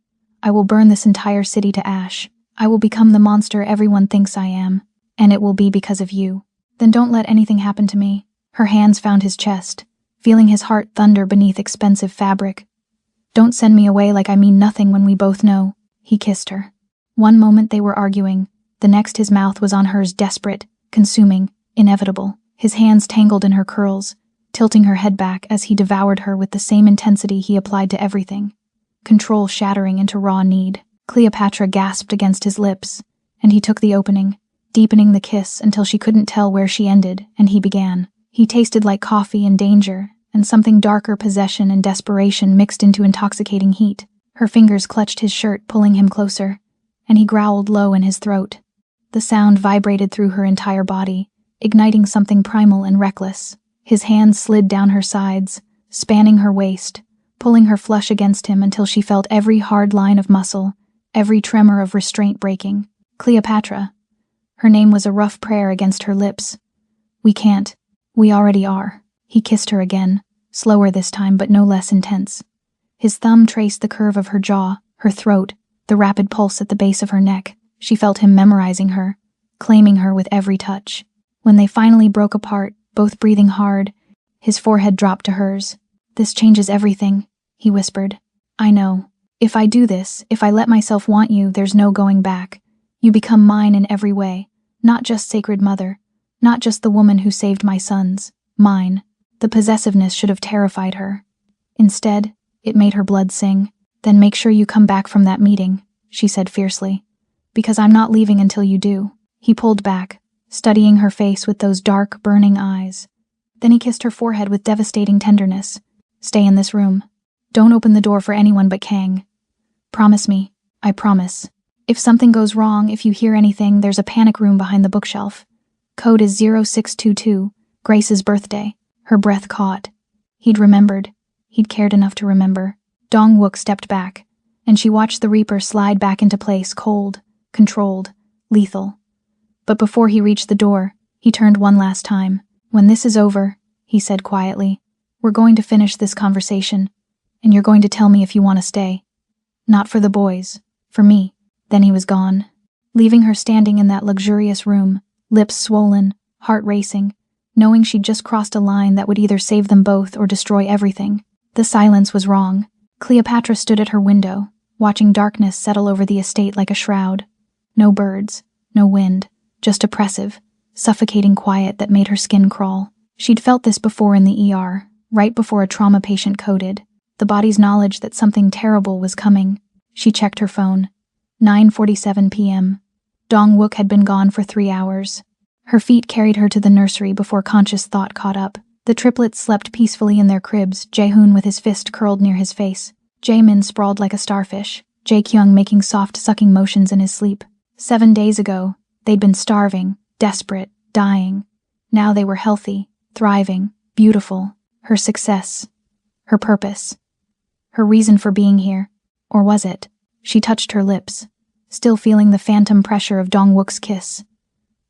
I will burn this entire city to ash. I will become the monster everyone thinks I am, and it will be because of you. Then don't let anything happen to me. Her hands found his chest, feeling his heart thunder beneath expensive fabric. Don't send me away like I mean nothing when we both know. He kissed her. One moment they were arguing, the next his mouth was on hers, desperate, consuming, inevitable. His hands tangled in her curls, tilting her head back as he devoured her with the same intensity he applied to everything. Control shattering into raw need. Cleopatra gasped against his lips, and he took the opening, deepening the kiss until she couldn't tell where she ended, and he began. He tasted like coffee and danger, and something darker, possession and desperation mixed into intoxicating heat. Her fingers clutched his shirt, pulling him closer, and he growled low in his throat. The sound vibrated through her entire body, igniting something primal and reckless. His hands slid down her sides, spanning her waist, pulling her flush against him until she felt every hard line of muscle, every tremor of restraint breaking. Cleopatra. Her name was a rough prayer against her lips. We can't. We already are. He kissed her again, slower this time but no less intense. His thumb traced the curve of her jaw, her throat, the rapid pulse at the base of her neck. She felt him memorizing her, claiming her with every touch. When they finally broke apart, both breathing hard, his forehead dropped to hers. This changes everything, he whispered. I know. If I do this, if I let myself want you, there's no going back. You become mine in every way, not just sacred mother, not just the woman who saved my sons, mine. The possessiveness should have terrified her. Instead, it made her blood sing. Then make sure you come back from that meeting, she said fiercely. Because I'm not leaving until you do. He pulled back, studying her face with those dark, burning eyes. Then he kissed her forehead with devastating tenderness. Stay in this room. Don't open the door for anyone but Kang. Promise me. I promise. If something goes wrong, if you hear anything, there's a panic room behind the bookshelf. Code is 0622, Grace's birthday. Her breath caught. He'd remembered. He'd cared enough to remember. Dong-wook stepped back, and she watched the Reaper slide back into place, cold, controlled, lethal. But before he reached the door, he turned one last time. When this is over, he said quietly, we're going to finish this conversation, and you're going to tell me if you want to stay. Not for the boys, for me. Then he was gone, leaving her standing in that luxurious room, lips swollen, heart racing, knowing she'd just crossed a line that would either save them both or destroy everything. The silence was wrong. Cleopatra stood at her window, watching darkness settle over the estate like a shroud. No birds, no wind, just oppressive, suffocating quiet that made her skin crawl. She'd felt this before in the ER, right before a trauma patient coded. The body's knowledge that something terrible was coming. She checked her phone. 9:47 p.m. Dong-wook had been gone for 3 hours. Her feet carried her to the nursery before conscious thought caught up. The triplets slept peacefully in their cribs, Jae-hoon with his fist curled near his face, Jae-min sprawled like a starfish, Jae-kyung making soft sucking motions in his sleep. 7 days ago, they'd been starving, desperate, dying. Now they were healthy, thriving, beautiful. Her success. Her purpose. Her reason for being here. Or was it? She touched her lips, still feeling the phantom pressure of Dong-wook's kiss.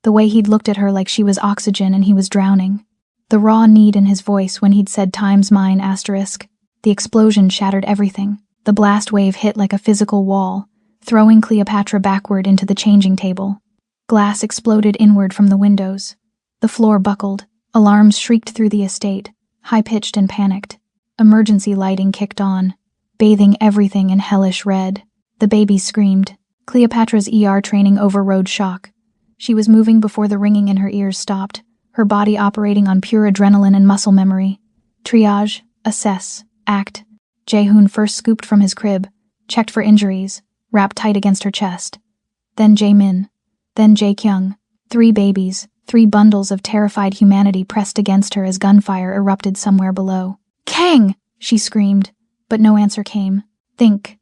The way he'd looked at her like she was oxygen and he was drowning. The raw need in his voice when he'd said times mine asterisk. The explosion shattered everything. The blast wave hit like a physical wall, throwing Cleopatra backward into the changing table. Glass exploded inward from the windows. The floor buckled. Alarms shrieked through the estate, high-pitched and panicked. Emergency lighting kicked on, bathing everything in hellish red. The babies screamed. Cleopatra's ER training overrode shock. She was moving before the ringing in her ears stopped, her body operating on pure adrenaline and muscle memory. Triage, assess, act. Jae-hoon first scooped from his crib, checked for injuries, wrapped tight against her chest. Then Jae-min. Then Jae-kyung. 3 babies, 3 bundles of terrified humanity pressed against her as gunfire erupted somewhere below. Kang! She screamed, but no answer came. Think.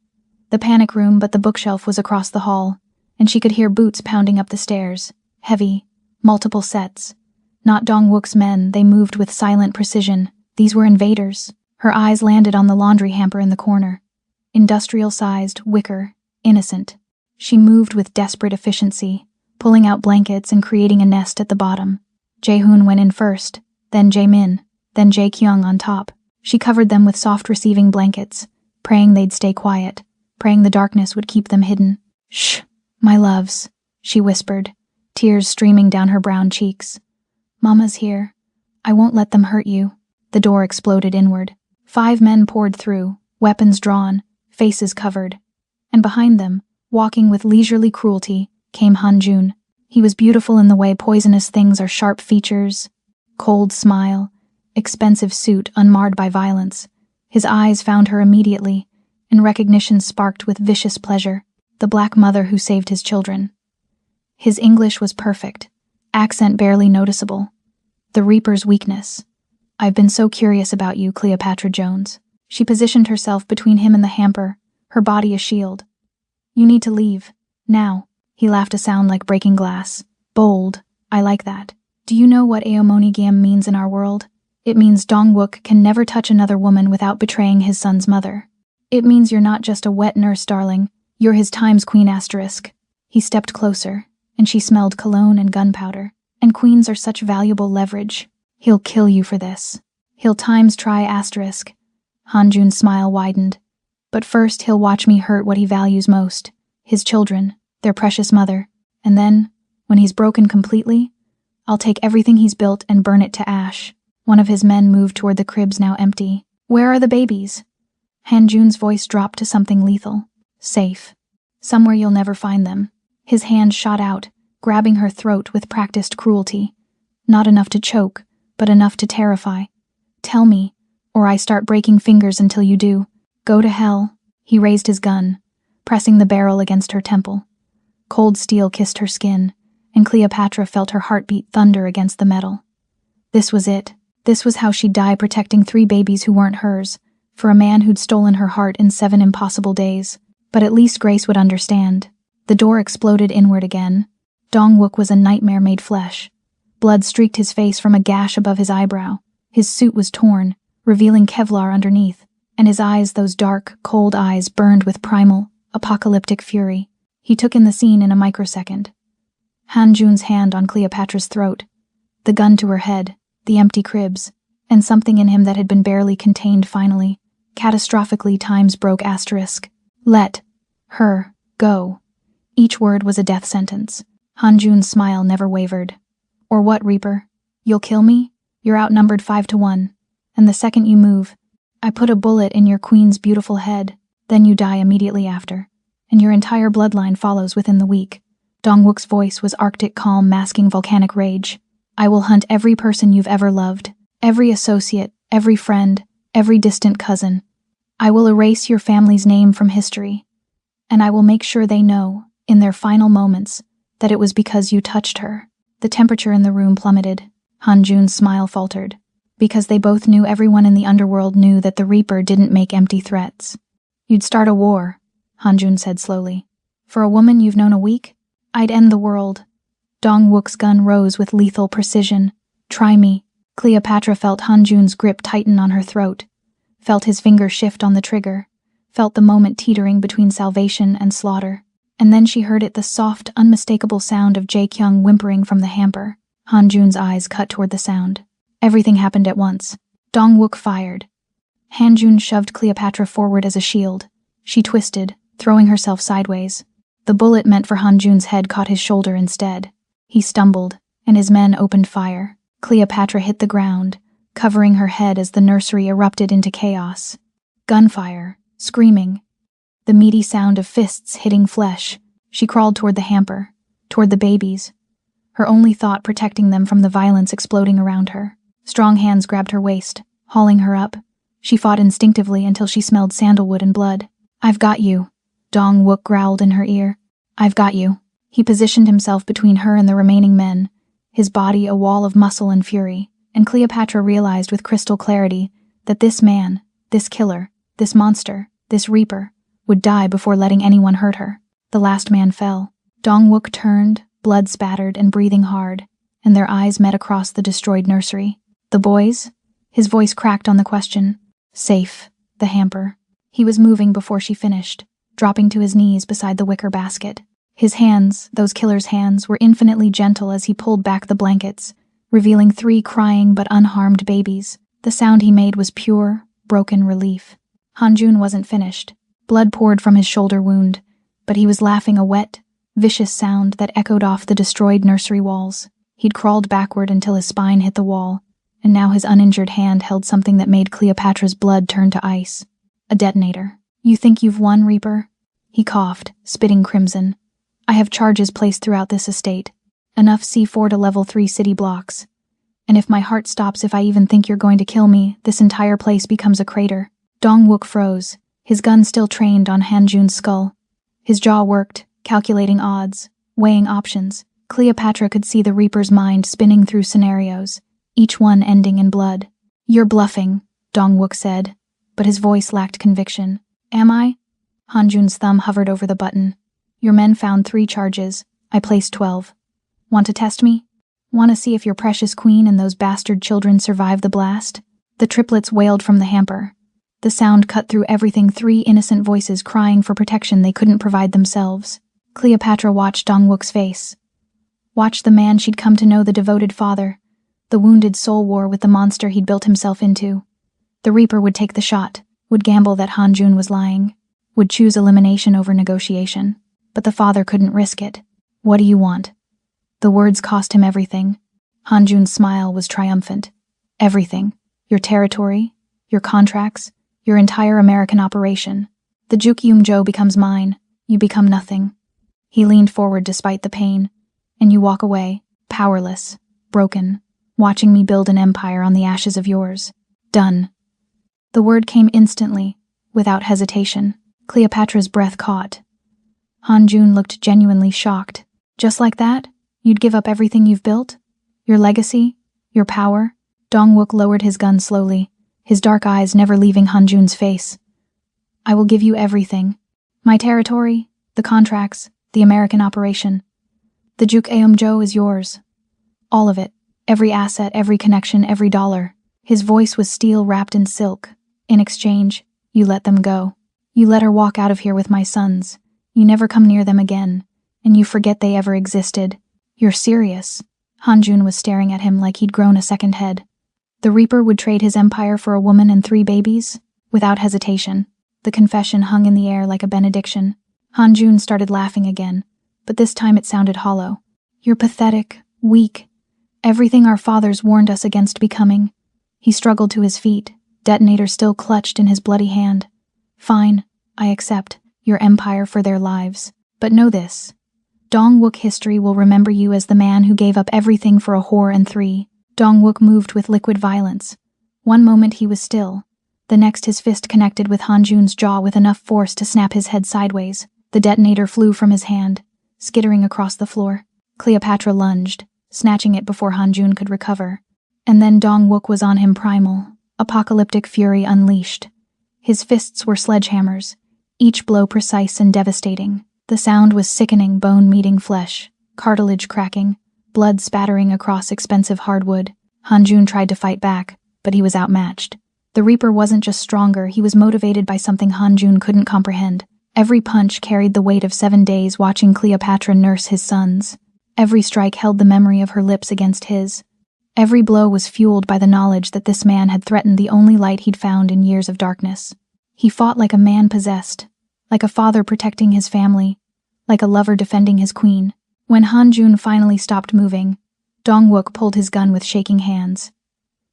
The panic room, but the bookshelf was across the hall, and she could hear boots pounding up the stairs. Heavy, multiple sets. Not Dong-wook's men, they moved with silent precision. These were invaders. Her eyes landed on the laundry hamper in the corner. Industrial-sized, wicker, innocent. She moved with desperate efficiency, pulling out blankets and creating a nest at the bottom. Jae-hoon went in first, then Jae-min, then Jae-kyung on top. She covered them with soft receiving blankets, praying they'd stay quiet, praying the darkness would keep them hidden. "Shh, my loves," she whispered, tears streaming down her brown cheeks. "Mama's here. I won't let them hurt you." The door exploded inward. 5 men poured through, weapons drawn, faces covered. And behind them, walking with leisurely cruelty, came Han-jun. He was beautiful in the way poisonous things are: sharp features, cold smile, expensive suit unmarred by violence. His eyes found her immediately, and recognition sparked with vicious pleasure. The black mother who saved his children. His English was perfect, accent barely noticeable. The Reaper's weakness. "I've been so curious about you, Cleopatra Jones." She positioned herself between him and the hamper, her body a shield. "You need to leave. Now." He laughed, a sound like breaking glass. "Bold. I like that. Do you know what Aomonigam means in our world? It means Dong-wook can never touch another woman without betraying his son's mother. It means you're not just a wet nurse, darling. You're his Times Queen asterisk." He stepped closer, and she smelled cologne and gunpowder. "And queens are such valuable leverage. He'll kill you for this. He'll times try asterisk." Han-jun's smile widened. "But first he'll watch me hurt what he values most. His children, their precious mother. And then, when he's broken completely, I'll take everything he's built and burn it to ash." One of his men moved toward the cribs now empty. "Where are the babies?" Han-jun's voice dropped to something lethal. "Safe. Somewhere you'll never find them." His hand shot out, grabbing her throat with practiced cruelty. Not enough to choke, but enough to terrify. "Tell me, or I start breaking fingers until you do." "Go to hell." He raised his gun, pressing the barrel against her temple. Cold steel kissed her skin, and Cleopatra felt her heartbeat thunder against the metal. This was it. This was how she'd die, protecting 3 babies who weren't hers, for a man who'd stolen her heart in 7 impossible days. But at least Grace would understand. The door exploded inward again. Dong-wook was a nightmare made flesh. Blood streaked his face from a gash above his eyebrow. His suit was torn, revealing Kevlar underneath, and his eyes, those dark, cold eyes, burned with primal, apocalyptic fury. He took in the scene in a microsecond. Han-jun's hand on Cleopatra's throat, the gun to her head, the empty cribs, and something in him that had been barely contained finally, catastrophically times broke asterisk. "Let her go." Each word was a death sentence. Han-jun's smile never wavered. "Or what, Reaper? You'll kill me? You're outnumbered 5 to 1. And the second you move, I put a bullet in your queen's beautiful head. Then you die immediately after. And your entire bloodline follows within the week." Dong-wook's voice was arctic calm, masking volcanic rage. "I will hunt every person you've ever loved, every associate, every friend, every distant cousin. I will erase your family's name from history. And I will make sure they know, in their final moments, that it was because you touched her." The temperature in the room plummeted. Han-jun's smile faltered. Because they both knew, everyone in the underworld knew, that the Reaper didn't make empty threats. "You'd start a war," Han-jun said slowly. "For a woman you've known a week? I'd end the world." Dong-wook's gun rose with lethal precision. "Try me." Cleopatra felt Han-jun's grip tighten on her throat, felt his finger shift on the trigger, felt the moment teetering between salvation and slaughter. And then she heard it, the soft, unmistakable sound of Jae-kyung whimpering from the hamper. Han-jun's eyes cut toward the sound. Everything happened at once. Dong-wook fired. Han-jun shoved Cleopatra forward as a shield. She twisted, throwing herself sideways. The bullet meant for Han-jun's head caught his shoulder instead. He stumbled, and his men opened fire. Cleopatra hit the ground, covering her head as the nursery erupted into chaos. Gunfire, screaming, the meaty sound of fists hitting flesh. She crawled toward the hamper, toward the babies, her only thought protecting them from the violence exploding around her. Strong hands grabbed her waist, hauling her up. She fought instinctively until she smelled sandalwood and blood. "I've got you," Dong-wook growled in her ear. "I've got you." He positioned himself between her and the remaining men, his body a wall of muscle and fury, and Cleopatra realized with crystal clarity that this man, this killer, this monster, this Reaper, would die before letting anyone hurt her. The last man fell. Dong-wook turned, blood spattered and breathing hard, and their eyes met across the destroyed nursery. "The boys?" His voice cracked on the question. "Safe." The hamper. He was moving before she finished, dropping to his knees beside the wicker basket. His hands, those killer's hands, were infinitely gentle as he pulled back the blankets, revealing 3 crying but unharmed babies. The sound he made was pure, broken relief. Hanjun wasn't finished. Blood poured from his shoulder wound, but he was laughing, a wet, vicious sound that echoed off the destroyed nursery walls. He'd crawled backward until his spine hit the wall, and now his uninjured hand held something that made Cleopatra's blood turn to ice. A detonator. "You think you've won, Reaper?" He coughed, spitting crimson. "I have charges placed throughout this estate. Enough C4 to level 3 city blocks. And if my heart stops, if I even think you're going to kill me, this entire place becomes a crater." Dong-wook froze, his gun still trained on Hanjun's skull. His jaw worked, calculating odds, weighing options. Cleopatra could see the Reaper's mind spinning through scenarios, each one ending in blood. "You're bluffing," Dong-wook said, but his voice lacked conviction. "Am I?" Hanjun's thumb hovered over the button. "Your men found 3 charges. I placed 12. Want to test me? Want to see if your precious queen and those bastard children survive the blast?" The triplets wailed from the hamper. The sound cut through everything, 3 innocent voices crying for protection they couldn't provide themselves. Cleopatra watched Dong-wook's face. Watched the man she'd come to know, the devoted father. The wounded soul war with the monster he'd built himself into. The Reaper would take the shot, would gamble that Hanjun was lying, would choose elimination over negotiation. But the father couldn't risk it. "What do you want?" The words cost him everything. Hanjun's smile was triumphant. "Everything. Your territory, your contracts, your entire American operation. The Jukyumjo becomes mine. You become nothing." He leaned forward despite the pain. "And you walk away, powerless, broken, watching me build an empire on the ashes of yours. Done." The word came instantly, without hesitation. Cleopatra's breath caught. Hanjun looked genuinely shocked. "Just like that? You'd give up everything you've built? Your legacy? Your power?" Dong-wook lowered his gun slowly, his dark eyes never leaving Hanjun's face. "I will give you everything. My territory, the contracts, the American operation. The Jukyumjo is yours. All of it. Every asset, every connection, every dollar." His voice was steel wrapped in silk. "In exchange, you let them go. You let her walk out of here with my sons. You never come near them again, and you forget they ever existed. You're serious?" Hanjun was staring at him like he'd grown a second head. The Reaper would trade his empire for a woman and 3 babies? Without hesitation. The confession hung in the air like a benediction. Hanjun started laughing again, but this time it sounded hollow. "You're pathetic, weak. Everything our fathers warned us against becoming." He struggled to his feet, detonator still clutched in his bloody hand. "Fine, I accept. Your empire for their lives. But know this. Dong-wook history will remember you as the man who gave up everything for a whore and 3. Dong-wook moved with liquid violence. One moment he was still. The next his fist connected with Hanjun's jaw with enough force to snap his head sideways. The detonator flew from his hand, skittering across the floor. Cleopatra lunged, snatching it before Hanjun could recover. And then Dong-wook was on him, primal, apocalyptic fury unleashed. His fists were sledgehammers, each blow precise and devastating. The sound was sickening, bone meeting flesh, cartilage cracking, blood spattering across expensive hardwood. Hanjun tried to fight back, but he was outmatched. The Reaper wasn't just stronger, he was motivated by something Hanjun couldn't comprehend. Every punch carried the weight of 7 days watching Cleopatra nurse his sons. Every strike held the memory of her lips against his. Every blow was fueled by the knowledge that this man had threatened the only light he'd found in years of darkness. He fought like a man possessed, like a father protecting his family, like a lover defending his queen. When Hanjun finally stopped moving, Dong-wook pulled his gun with shaking hands.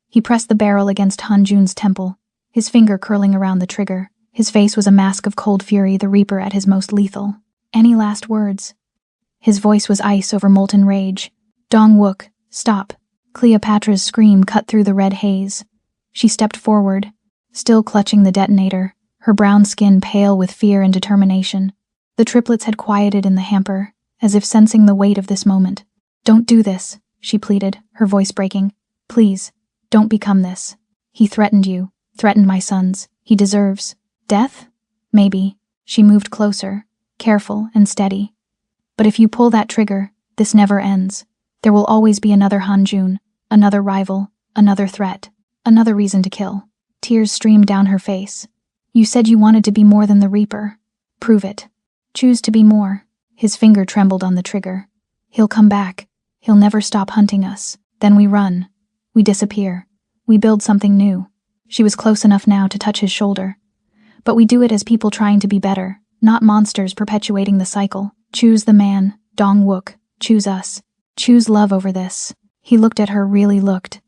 He pressed the barrel against Hanjun's temple, his finger curling around the trigger. His face was a mask of cold fury, the Reaper at his most lethal. "Any last words?" His voice was ice over molten rage. "Dong-wook, stop." Cleopatra's scream cut through the red haze. She stepped forward, still clutching the detonator, her brown skin pale with fear and determination. The triplets had quieted in the hamper, as if sensing the weight of this moment. "Don't do this," she pleaded, her voice breaking. "Please, don't become this. He threatened you, threatened my sons. He deserves death? Maybe." She moved closer, careful and steady. "But if you pull that trigger, this never ends. There will always be another Hanjun, another rival, another threat, another reason to kill." Tears streamed down her face. "You said you wanted to be more than the Reaper. Prove it. Choose to be more." His finger trembled on the trigger. He'll come back. He'll never stop hunting us. Then we run. We disappear. We build something new. She was close enough now to touch his shoulder. But we do it as people trying to be better, not monsters perpetuating the cycle. Choose the man, Dong-wook. Choose us. Choose love over this. He looked at her, really looked.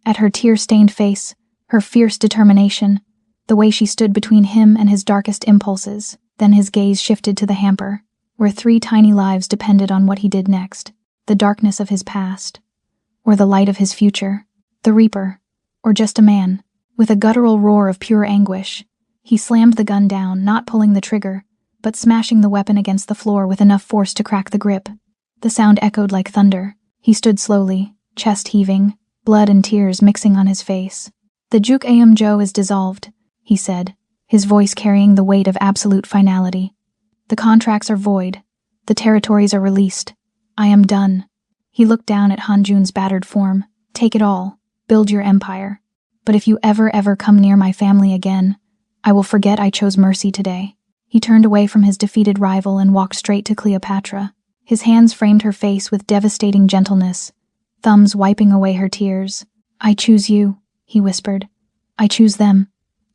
At her tear-stained face, her fierce determination, the way she stood between him and his darkest impulses. Then his gaze shifted to the hamper, where 3 tiny lives depended on what he did next. The darkness of his past, or the light of his future. The Reaper, or just a man. With a guttural roar of pure anguish, he slammed the gun down, not pulling the trigger, but smashing the weapon against the floor with enough force to crack the grip. The sound echoed like thunder. He stood slowly, chest heaving, blood and tears mixing on his face. "The Juk Aum Jo is dissolved," he said, his voice carrying the weight of absolute finality. "The contracts are void. The territories are released. I am done." He looked down at Hanjun's battered form. "Take it all. Build your empire. But if you ever come near my family again, I will forget I chose mercy today." He turned away from his defeated rival and walked straight to Cleopatra. His hands framed her face with devastating gentleness, thumbs wiping away her tears. "I choose you," he whispered. "I choose them.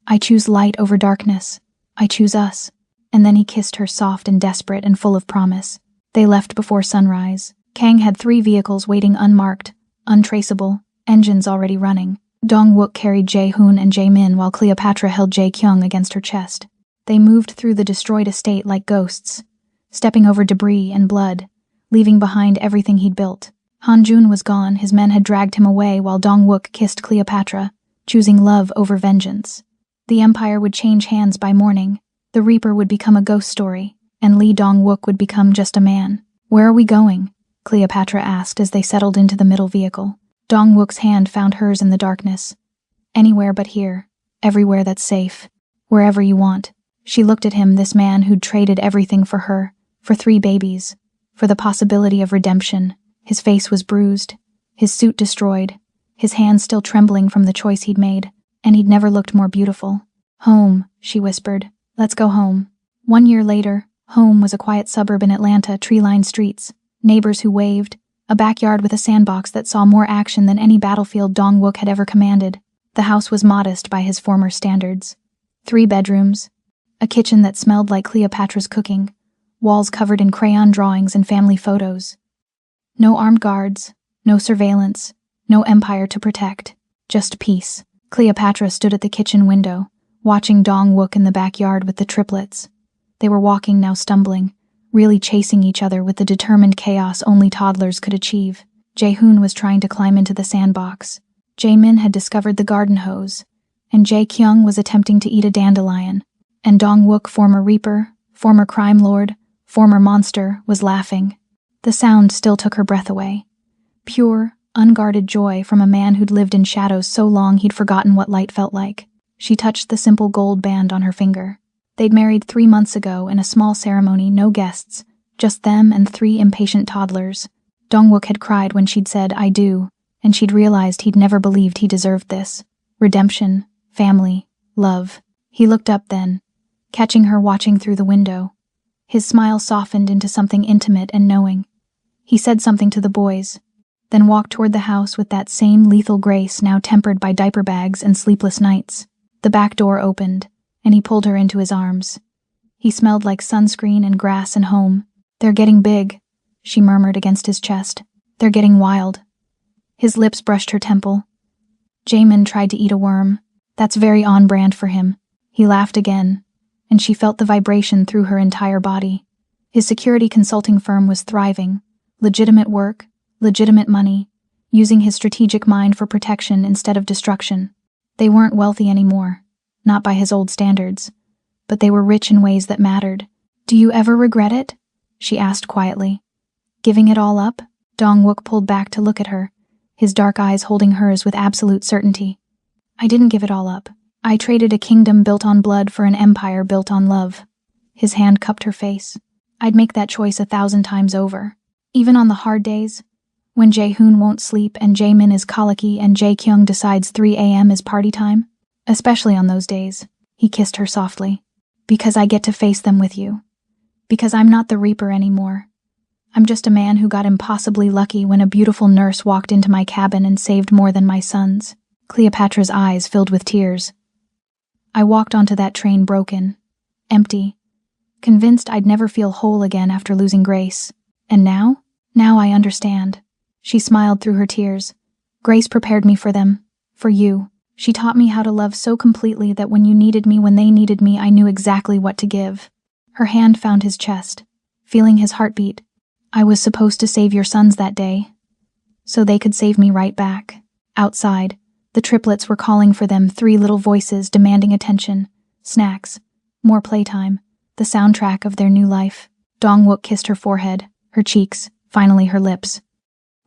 I choose light over darkness. I choose us." And then he kissed her, soft and desperate and full of promise. They left before sunrise. Kang had 3 vehicles waiting, unmarked, untraceable, engines already running. Dong-wook carried Jae-hoon and Jae-min while Cleopatra held Jae-kyung against her chest. They moved through the destroyed estate like ghosts, stepping over debris and blood, leaving behind everything he'd built. Hanjun was gone. His men had dragged him away while Dong-wook kissed Cleopatra, choosing love over vengeance. The empire would change hands by morning. The Reaper would become a ghost story, and Lee Dong-wook would become just a man. "Where are we going?" Cleopatra asked as they settled into the middle vehicle. Dong-wook's hand found hers in the darkness. "Anywhere but here. Everywhere that's safe. Wherever you want." She looked at him, this man who'd traded everything for her, for 3 babies, for the possibility of redemption. His face was bruised, his suit destroyed, his hands still trembling from the choice he'd made, and he'd never looked more beautiful. "Home," she whispered. "Let's go home." 1 year later, home was a quiet suburb in Atlanta, tree-lined streets, neighbors who waved, a backyard with a sandbox that saw more action than any battlefield Dong-wook had ever commanded. The house was modest by his former standards. 3 bedrooms, a kitchen that smelled like Cleopatra's cooking, walls covered in crayon drawings and family photos. No armed guards, no surveillance, no empire to protect, just peace. Cleopatra stood at the kitchen window, watching Dong-wook in the backyard with the triplets. They were walking, now stumbling, really chasing each other with the determined chaos only toddlers could achieve. Jae-hoon was trying to climb into the sandbox. Jae-min had discovered the garden hose, and Jae-kyung was attempting to eat a dandelion. And Dong-wook, former Reaper, former crime lord, former monster, was laughing. The sound still took her breath away. Pure, unguarded joy from a man who'd lived in shadows so long he'd forgotten what light felt like. She touched the simple gold band on her finger. They'd married 3 months ago in a small ceremony, no guests, just them and 3 impatient toddlers. Dong-wook had cried when she'd said, "I do," and she'd realized he'd never believed he deserved this. Redemption, family, love. He looked up then, catching her watching through the window. His smile softened into something intimate and knowing. He said something to the boys, then walked toward the house with that same lethal grace now tempered by diaper bags and sleepless nights. The back door opened, and he pulled her into his arms. He smelled like sunscreen and grass and home. "They're getting big," she murmured against his chest. "They're getting wild." His lips brushed her temple. Jaemin tried to eat a worm. That's very on-brand for him. He laughed again, and she felt the vibration through her entire body. His security consulting firm was thriving. Legitimate work, legitimate money, using his strategic mind for protection instead of destruction. They weren't wealthy anymore, not by his old standards, but they were rich in ways that mattered. "Do you ever regret it?" she asked quietly. "Giving it all up?" Dong-wook pulled back to look at her, his dark eyes holding hers with absolute certainty. "I didn't give it all up. I traded a kingdom built on blood for an empire built on love." His hand cupped her face. "I'd make that choice 1,000 times over. Even on the hard days, when Jae-hoon won't sleep and Jae-min is colicky and Jae-kyung decides 3 a.m. is party time. Especially on those days," he kissed her softly. "Because I get to face them with you. Because I'm not the Reaper anymore. I'm just a man who got impossibly lucky when a beautiful nurse walked into my cabin and saved more than my sons. Cleopatra's eyes filled with tears. I walked onto that train broken, empty, convinced I'd never feel whole again after losing Grace. And now? Now I understand. She smiled through her tears. Grace prepared me for them. For you. She taught me how to love so completely that when you needed me, when they needed me, I knew exactly what to give. Her hand found his chest, feeling his heartbeat. I was supposed to save your sons that day, so they could save me right back. Outside, the triplets were calling for them, 3 little voices demanding attention, snacks, more playtime, the soundtrack of their new life. Dongwook kissed her forehead, her cheeks, finally her lips.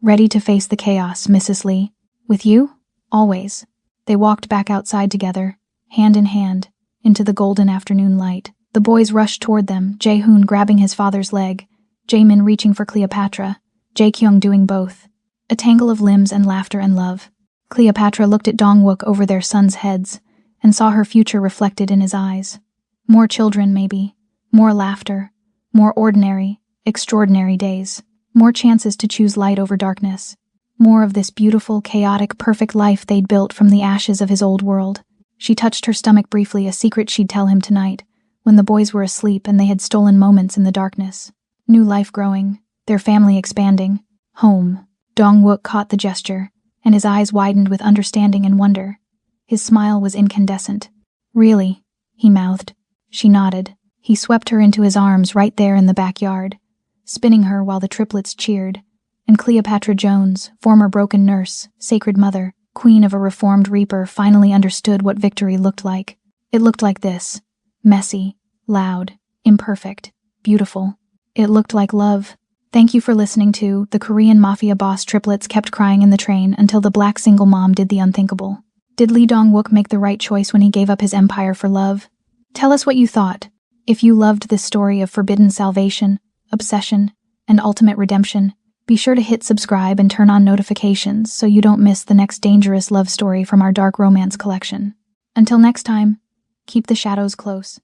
Ready to face the chaos, Mrs. Lee. With you? Always. They walked back outside together, hand in hand, into the golden afternoon light. The boys rushed toward them, Jae-hoon grabbing his father's leg, Jaemin reaching for Cleopatra, Jae-kyung doing both. A tangle of limbs and laughter and love. Cleopatra looked at Dongwook over their sons' heads and saw her future reflected in his eyes. More children, maybe. More laughter. More ordinary, extraordinary days. More chances to choose light over darkness. More of this beautiful, chaotic, perfect life they'd built from the ashes of his old world. She touched her stomach briefly, a secret she'd tell him tonight, when the boys were asleep and they had stolen moments in the darkness. New life growing, their family expanding. Home. Dongwook caught the gesture, and his eyes widened with understanding and wonder. His smile was incandescent. Really? He mouthed. She nodded. He swept her into his arms right there in the backyard, spinning her while the triplets cheered. And Cleopatra Jones, former broken nurse, sacred mother, queen of a reformed Reaper, finally understood what victory looked like. It looked like this. Messy, loud, imperfect, beautiful. It looked like love. Thank you for listening to The Korean Mafia Boss Triplets Kept Crying in the Train Until the Black Single Mom Did the Unthinkable. Did Lee Dong-wook make the right choice when he gave up his empire for love? Tell us what you thought. If you loved this story of forbidden salvation, obsession, and ultimate redemption, be sure to hit subscribe and turn on notifications so you don't miss the next dangerous love story from our dark romance collection. Until next time, keep the shadows close.